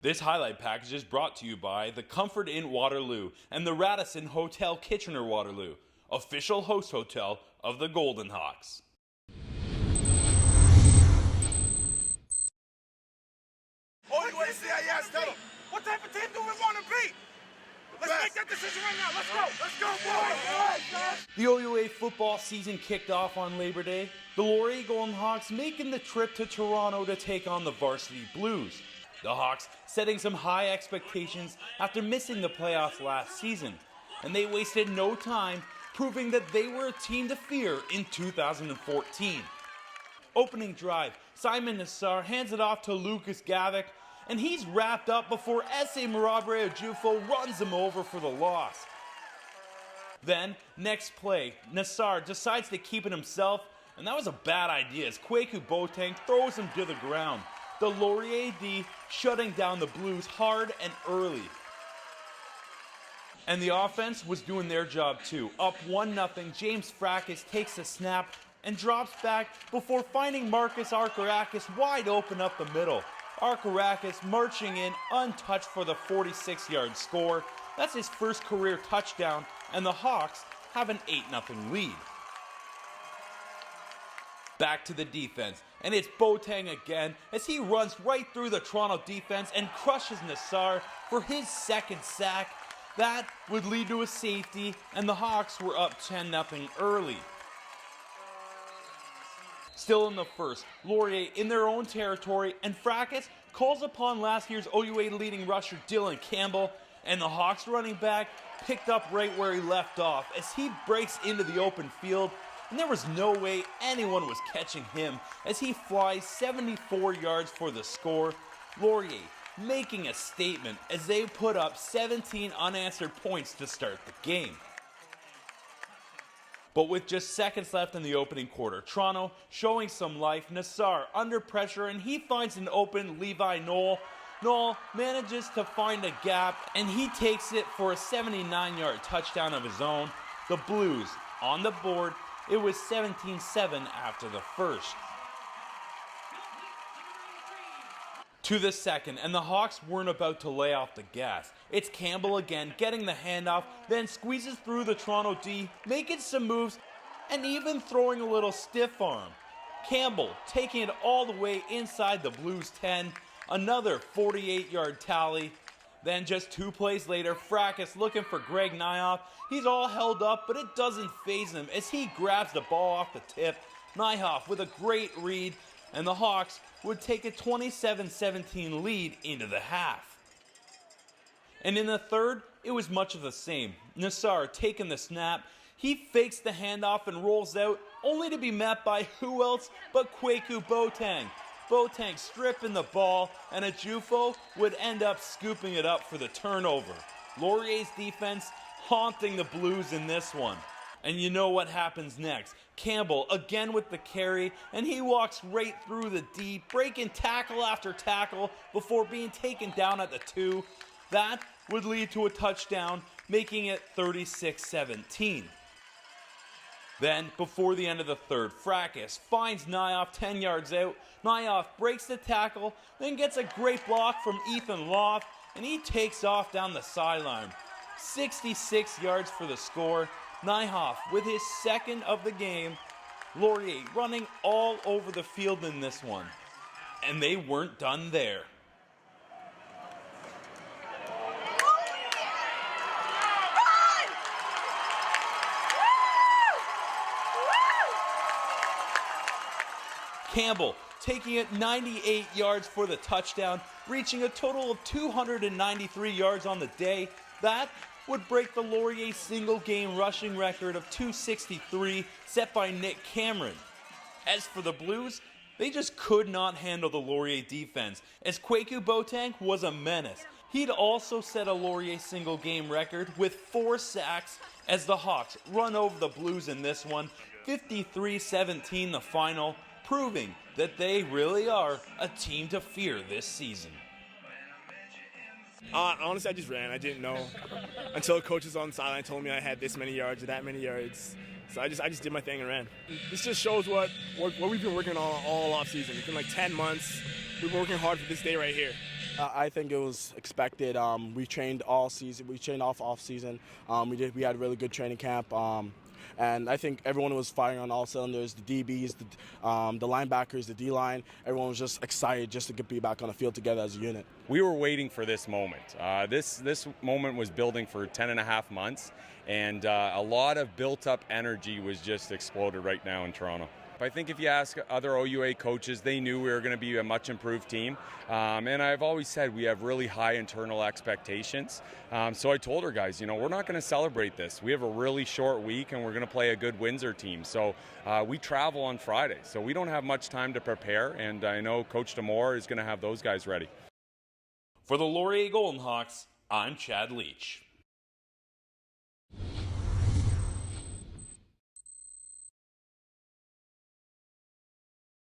This highlight package is brought to you by the Comfort Inn Waterloo and the Radisson Hotel Kitchener-Waterloo, official host hotel of the Golden Hawks. OUA-CIS, tell them, what type of team do we want to be? Let's make that decision right now. Let's go, boys. The OUA football season kicked off on Labor Day. The Laurier Golden Hawks making the trip to Toronto to take on the Varsity Blues. The Hawks setting some high expectations after missing the playoffs last season, and they wasted no time proving that they were a team to fear in 2014. Opening drive, Simon Nassar hands it off to Lucas Gavick, and he's wrapped up before S.A. Marabre Ojufo runs him over for the loss. Then, next play, Nassar decides to keep it himself, and that was a bad idea as Kwaku Boateng throws him to the ground. The Laurier D shutting down the Blues hard and early. And the offense was doing their job too. Up 1-0, James Fracas takes a snap and drops back before finding Marcus Arkarakis wide open up the middle. Arkarakis marching in untouched for the 46-yard score. That's his first career touchdown, and the Hawks have an 8-0 lead. Back to the defense, and it's Boateng again as he runs right through the Toronto defense and crushes Nassar for his second sack. That would lead to a safety, and the Hawks were up 10-0 early. Still in the first, Laurier in their own territory, and Fracas calls upon last year's OUA leading rusher Dylan Campbell, and the Hawks running back picked up right where he left off as he breaks into the open field, and there was no way anyone was catching him as he flies 74 yards for the score. Laurier making a statement as they put up 17 unanswered points to start the game. But with just seconds left in the opening quarter, Toronto showing some life. Nassar under pressure, and he finds an open Levi Knoll. Knoll manages to find a gap, and he takes it for a 79-yard touchdown of his own. The Blues on the board. It was 17-7 after the first. To the second, and the Hawks weren't about to lay off the gas. It's Campbell again, getting the handoff, then squeezes through the Toronto D, making some moves, and even throwing a little stiff arm. Campbell taking it all the way inside the Blues 10, another 48-yard tally. Then just 2 plays later, Fracas looking for Greg Nyhoff. He's all held up, but it doesn't faze him as he grabs the ball off the tip. Nyhoff with a great read, and the Hawks would take a 27-17 lead into the half. And in the third, it was much of the same. Nassar taking the snap, he fakes the handoff and rolls out, only to be met by who else but Kwaku Boateng. Boateng stripping the ball, and Ojufo would end up scooping it up for the turnover. Laurier's defense haunting the Blues in this one. And you know what happens next. Campbell again with the carry, and he walks right through the D, breaking tackle after tackle before being taken down at the 2. That would lead to a touchdown, making it 36-17. Then, before the end of the third, Fracas finds Nyhoff 10 yards out. Nyhoff breaks the tackle, then gets a great block from Ethan Loft, and he takes off down the sideline. 66 yards for the score. Nyhoff with his second of the game. Laurier running all over the field in this one. And they weren't done there. Campbell taking it 98 yards for the touchdown, reaching a total of 293 yards on the day. That would break the Laurier single-game rushing record of 263 set by Nick Cameron. As for the Blues, they just could not handle the Laurier defense, as Kwaku Boateng was a menace. He'd also set a Laurier single-game record with 4 sacks as the Hawks run over the Blues in this one, 53-17 the final, proving that they really are a team to fear this season. Honestly, I just ran. I didn't know until coaches on the sideline told me I had this many yards or that many yards. So I just did my thing and ran. This just shows what we've been working on all off season. It's been like 10 months. We've been working hard for this day right here. I think it was expected. We trained all season. We trained off season. We had a really good training camp. And I think everyone was firing on all cylinders. The DBs, the linebackers, the D-line. Everyone was just excited just to be back on the field together as a unit. We were waiting for this moment. This moment was building for 10 and a half months, and a lot of built-up energy was just exploded right now in Toronto. I think if you ask other OUA coaches, they knew we were going to be a much improved team. And I've always said we have really high internal expectations. So I told our guys, we're not going to celebrate this. We have a really short week and we're going to play a good Windsor team. So we travel on Friday. So we don't have much time to prepare. And I know Coach DeMore is going to have those guys ready. For the Laurier Golden Hawks, I'm Chad Leach.